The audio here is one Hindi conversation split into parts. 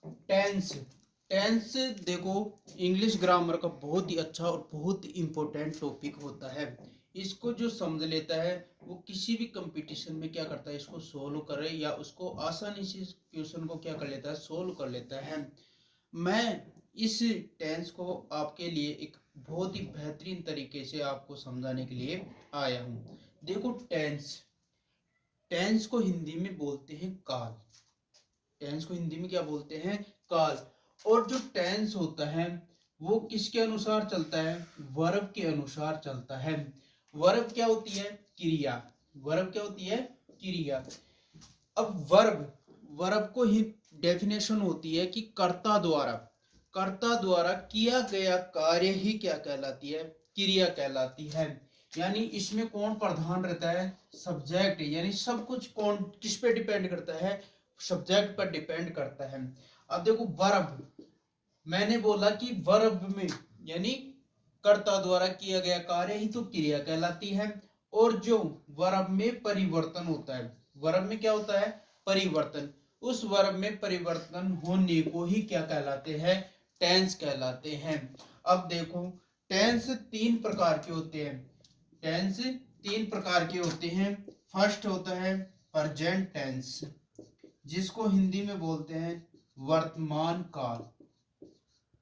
टेंस। टेंस देखो, इंग्लिश ग्रामर का बहुत ही अच्छा और बहुत ही इम्पोर्टेंट टॉपिक होता है। इसको जो समझ लेता है वो किसी भी कंपटीशन में क्या करता है, इसको सोल्व करे या उसको आसानी से क्वेश्चन को क्या कर लेता है, सोल्व कर लेता है। मैं इस टेंस को आपके लिए एक बहुत ही बेहतरीन तरीके से आपको समझाने के लिए आया हूँ। देखो, टेंस, टेंस को हिंदी में बोलते हैं काल। टेंस को हिंदी में क्या बोलते हैं, काल। और जो टेंस होता है वो किसके अनुसार चलता है, वर्ब के अनुसार चलता है। वर्ब क्या होती है, क्रिया। वर्ब क्या होती है, क्रिया। अब वर्ब, वर्ब को ही डेफिनेशन होती है कि कर्ता द्वारा, कर्ता द्वारा किया गया कार्य ही क्या कहलाती है, क्रिया कहलाती है। यानी इसमें कौन प्रधान रहता है, सब्जेक्ट। यानी सब कुछ कौन किस पे डिपेंड करता है, सब्जेक्ट पर डिपेंड करता है। अब देखो, वर्ब, मैंने बोला कि वर्ब में यानी कर्ता द्वारा किया गया कार्य ही तो क्रिया कहलाती है। और जो वर्ब में परिवर्तन होता है, वर्ब में क्या होता है, परिवर्तन, उस वर्ब में परिवर्तन होने को ही क्या कहलाते हैं, टेंस कहलाते हैं। अब देखो, टेंस तीन प्रकार के होते हैं। टेंस तीन प्रकार के होते हैं। फर्स्ट होता है प्रेजेंट टेंस, जिसको हिंदी में बोलते हैं वर्तमान काल।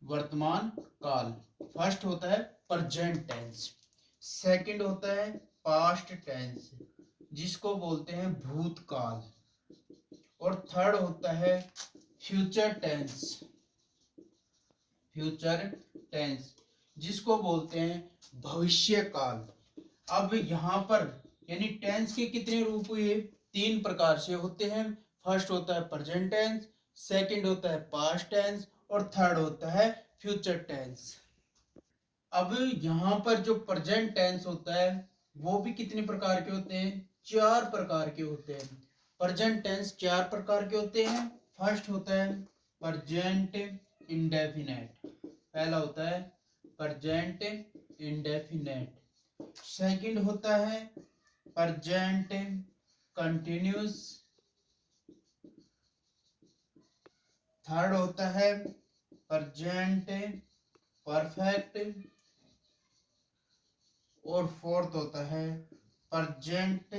वर्तमान काल फर्स्ट होता है प्रेजेंट टेंस। सेकंड होता है पास्ट टेंस, जिसको बोलते हैं भूतकाल। और थर्ड होता है फ्यूचर टेंस, फ्यूचर टेंस, जिसको बोलते हैं भविष्य काल। अब यहाँ पर यानी टेंस के कितने रूप हुए, तीन प्रकार से होते हैं। फर्स्ट होता है प्रेजेंट टेंस, सेकंड होता है पास्ट टेंस, और थर्ड होता है फ्यूचर टेंस। अब यहाँ पर जो प्रेजेंट टेंस होता है वो भी कितने प्रकार के होते हैं, चार प्रकार के होते हैं। प्रेजेंट टेंस चार प्रकार के होते हैं। फर्स्ट होता है प्रेजेंट इंडेफिनेट, पहला होता है प्रेजेंट इंडेफिनेट। सेकंड होता है प्रेजेंट कंटिन्यूस। थर्ड होता है प्रेजेंट परफेक्ट। और फोर्थ होता है प्रेजेंट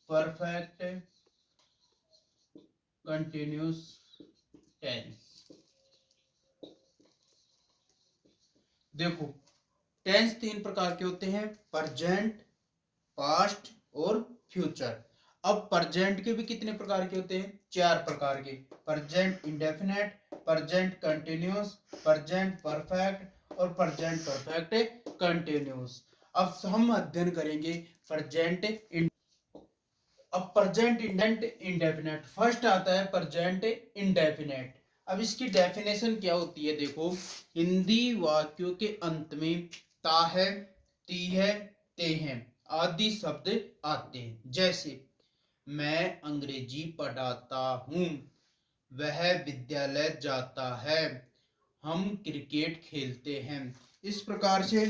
परफेक्ट कंटिन्यूस टेंस। देखो, टेंस तीन प्रकार के होते हैं, प्रेजेंट, पास्ट और फ्यूचर। अब प्रेजेंट के भी कितने प्रकार के होते हैं, चार प्रकार के। Present indefinite, present continuous, present perfect और प्रेजेंट परफेक्ट कंटिन्यूस। अब हम अध्ययन करेंगे प्रेजेंट। अब प्रेजेंट इंडेफिनेट, फर्स्ट आता है प्रेजेंट इंडेफिनेट। अब इसकी डेफिनेशन क्या होती है, देखो, हिंदी वाक्यों के अंत में ता है, ती है, ते हैं आदि शब्द आते हैं। जैसे मैं अंग्रेजी पढ़ाता हूँ, वह विद्यालय जाता है, हम क्रिकेट खेलते हैं। इस प्रकार से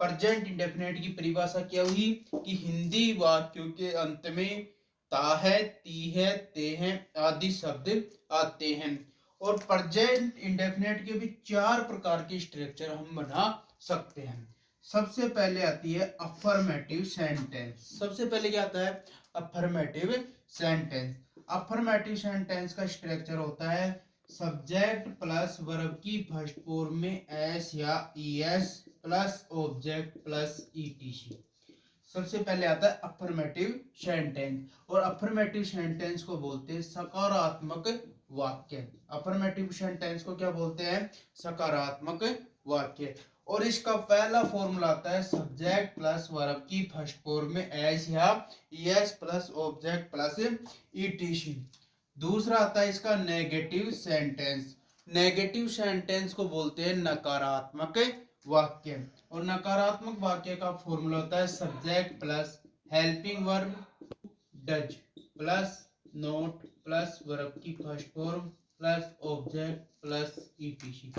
प्रेजेंट इंडेफिनेट की परिभाषा क्या हुई कि हिंदी वाक्यों के अंत में ता है, ती है, ते हैं आदि शब्द आते हैं। और प्रेजेंट इंडेफिनेट के भी चार प्रकार के स्ट्रक्चर हम बना सकते हैं। सबसे पहले आती है अफर्मेटिव सेंटेंस। सबसे पहले क्या आता है, अफर्मेटिव सेंटेंस। अफर्मेटिव सेंटेंस का स्ट्रक्चर होता है सब्जेक्ट प्लस वर्ब की फर्स्ट फॉर्म में एस या ES plus object plus etc. सबसे पहले आता है अफर्मेटिव सेंटेंस, और अफर्मेटिव सेंटेंस को बोलते हैं सकारात्मक वाक्य। अफर्मेटिव सेंटेंस को क्या बोलते हैं, सकारात्मक वाक्य। और इसका पहला फॉर्मूला आता है सब्जेक्ट प्लस वर्ब की फर्स्ट फॉर्म में एस या S plus object plus etc. दूसरा आता है इसका नेगेटिव सेंटेंस। नेगेटिव सेंटेंस को बोलते हैं नकारात्मक वाक्य। और नकारात्मक वाक्य का फॉर्मूला होता है subject plus helping verb does plus not plus verb की first form plus object plus ETC.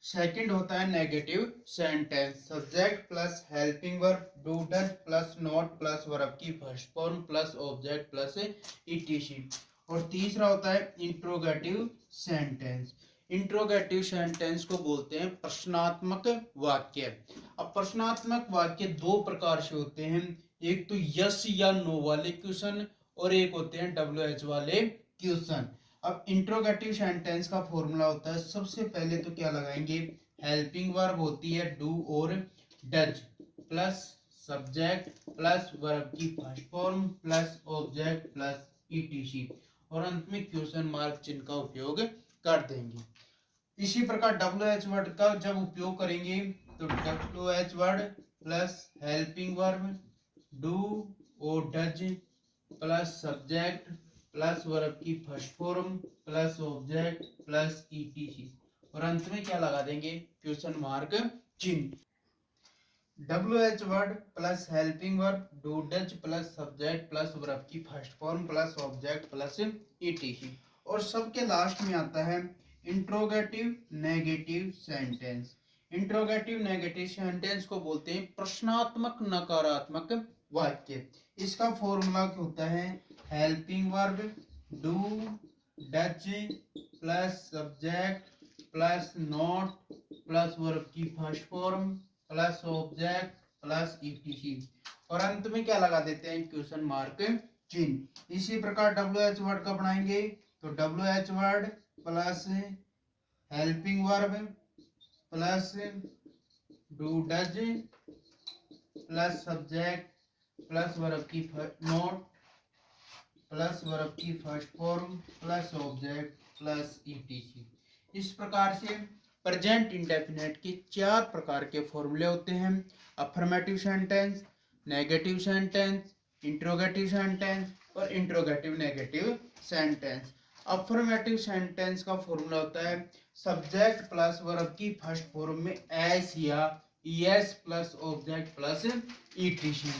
Second होता है negative sentence, subject plus helping verb do does plus not plus verb की first form plus object plus ETC. और तीसरा होता है इंट्रोगेटिव सेंटेंस। इंट्रोगेटिव सेंटेंस को बोलते हैं प्रश्नात्मक वाक्य। अब प्रश्नात्मक वाक्य दो प्रकार से होते हैं, एक तो यस या नो वाले क्वेश्चन और एक होते हैं WH वाले क्वेश्चन। अब इंट्रोगेटिव सेंटेंस का फॉर्मूला होता है, सबसे पहले तो क्या लगाएंगे, हेल्पिंग वर्ब होती है डू और does plus subject plus verb की first form plus object plus ETC और अंत में क्वेश्चन मार्क चिन्ह का उपयोग कर देंगे। इसी प्रकार WH वर्ड का जब उपयोग करेंगे तो WH word plus helping verb do और does plus subject plus verb की first form plus object plus ETC और अंत में क्या लगा देंगे, क्वेश्चन मार्क चिन्ह। WH word plus helping verb do does plus subject plus verb की first form plus object plus ETC और सबके लास्ट में आता है interrogative negative sentence. Interrogative negative sentence को बोलते हैं प्रश्नात्मक नकारात्मक वाक्य। इसका फॉर्मूला होता है helping verb do does plus subject plus not plus verb की first form plus object plus ETC और अंत में क्या लगा देते हैं, क्वेश्चन मार्क चिन्ह। इसी प्रकार WH वर्ड का बनाएंगे तो WH word plus helping verb plus do does plus subject plus verb की नोट प्लस वर्ब की first form plus object plus etc. इस प्रकार से प्रेजेंट इंडेफिनेट के चार प्रकार के फॉर्मूले होते हैं, affirmative sentence, negative sentence, interrogative sentence और interrogative negative sentence. Affirmative sentence का फॉर्मूला होता है सब्जेक्ट प्लस वर्ब की फर्स्ट फॉर्म में एस या ES plus object plus ETC.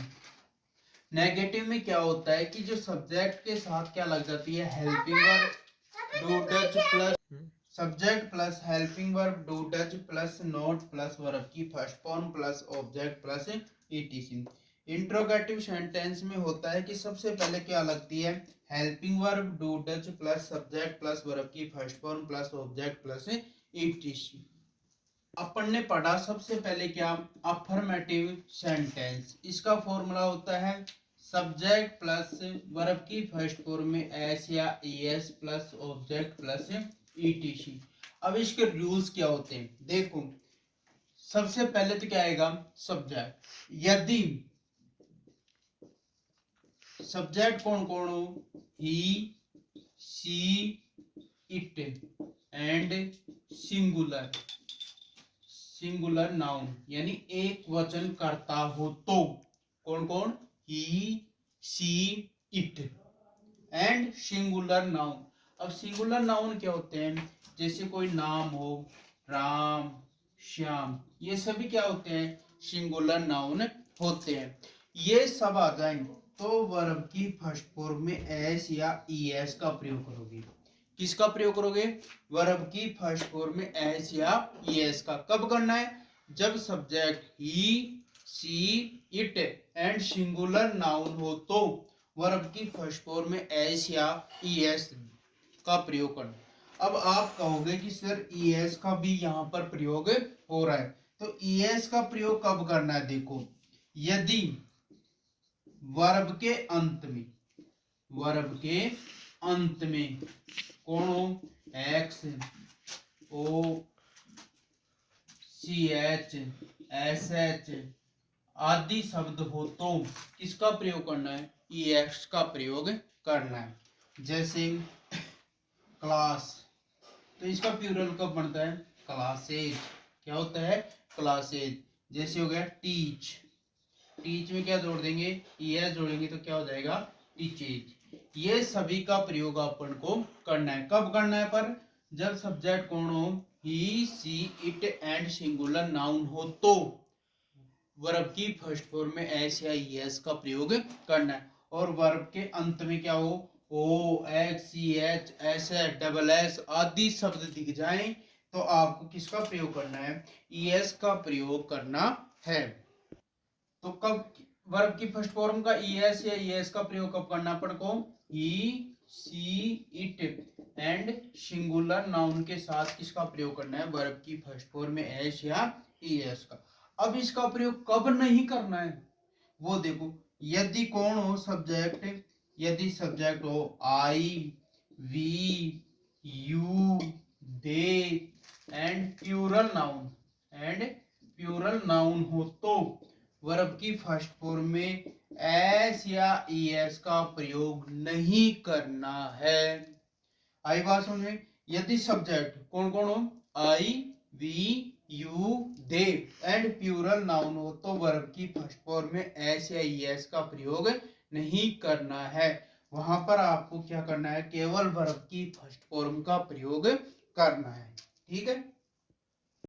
Negative में क्या होता है कि जो सब्जेक्ट के साथ क्या लग जाती है, helping verb do does plus subject plus helping verb do does plus not plus verb की first form plus object plus etc. Interrogative sentence में होता है कि सबसे पहले क्या लगती है, helping verb do does plus subject plus verb की first form plus object plus etc. अपन ने पढ़ा सबसे पहले क्या, अफर्मेटिव सेंटेंस। इसका फॉर्मूला होता है सब्जेक्ट प्लस वर्ब की फर्स्ट फॉर्म में एस या ES plus object plus etc. अब इसके रूल्स क्या होते हैं, देखो सबसे पहले तो क्या आएगा, सब्जेक्ट। यदि सब्जेक्ट कौन कौन हो, he she it and singular singular noun यानी एक वचन करता हो तो कौन कौन, he she it and singular noun. अब सिंगुलर नाउन क्या होते हैं, जैसे कोई नाम हो, राम श्याम, ये सभी क्या होते हैं, सिंगुलर नाउन होते हैं। ये सब आ जाए तो वर्ब की फर्स्ट फॉर्म में एस या ईएस का प्रयोग करोगे। किसका प्रयोग करोगे, वर्ब की फर्स्ट फॉर्म में एस या ईएस का। कब करना है, जब subject he she it and singular noun हो तो वर्ब की फर्स्ट फॉर्म में एस या ईएस का प्रयोग करना। अब आप कहोगे कि सर ईएस का भी यहाँ पर प्रयोग हो रहा है, तो ईएस का प्रयोग कब करना है, देखो यदि वर्ब के अंत में कौन हो, एक्स ओ सी एच एस एच आदि शब्द हो तो किसका प्रयोग करना है, ईएस का प्रयोग करना है। जैसे क्लास, तो इसका प्लूरल कब बनता है, क्लासेज। क्या होता है, क्लासेज। जैसे हो गया टीच, टीच में क्या जोड़ देंगे, ईएस जोड़ेंगे तो क्या हो जाएगा, टीचेज। ये सभी का प्रयोग अपन को करना है। कब करना है, पर जब सब्जेक्ट कौन हो, he she it and singular noun हो तो वर्ब की फर्स्ट फॉर्म में एस या ईएस का प्रयोग करना है। और वर्ब के अंत में क्या हो, O X C H S H double S आदि शब्द दिख जाएं तो आपको किसका प्रयोग करना है, ईएस का प्रयोग करना है। तो कब वर्ब की फर्स्ट फॉर्म का ईएस या ईएस का प्रयोग कब करना अपन को, he she it and singular noun के साथ किसका प्रयोग करना है, वर्ब की फर्स्ट फॉर्म में एस या ईएस का। अब इसका प्रयोग कब नहीं करना है वो देखो, यदि कौन हो सब्जेक्ट, यदि सब्जेक्ट हो I we you they and plural noun हो तो वर्ब की फर्स्ट फॉर्म में एस या ईएस का प्रयोग नहीं करना है। आई बात समझ में। यदि सब्जेक्ट कौन कौन हो, I we you they and plural noun हो तो वर्ब की फर्स्ट फॉर्म में एस या ईएस का प्रयोग नहीं करना है। वहां पर आपको क्या करना है, केवल वर्ब की फर्स्ट फॉर्म का प्रयोग करना है। ठीक है।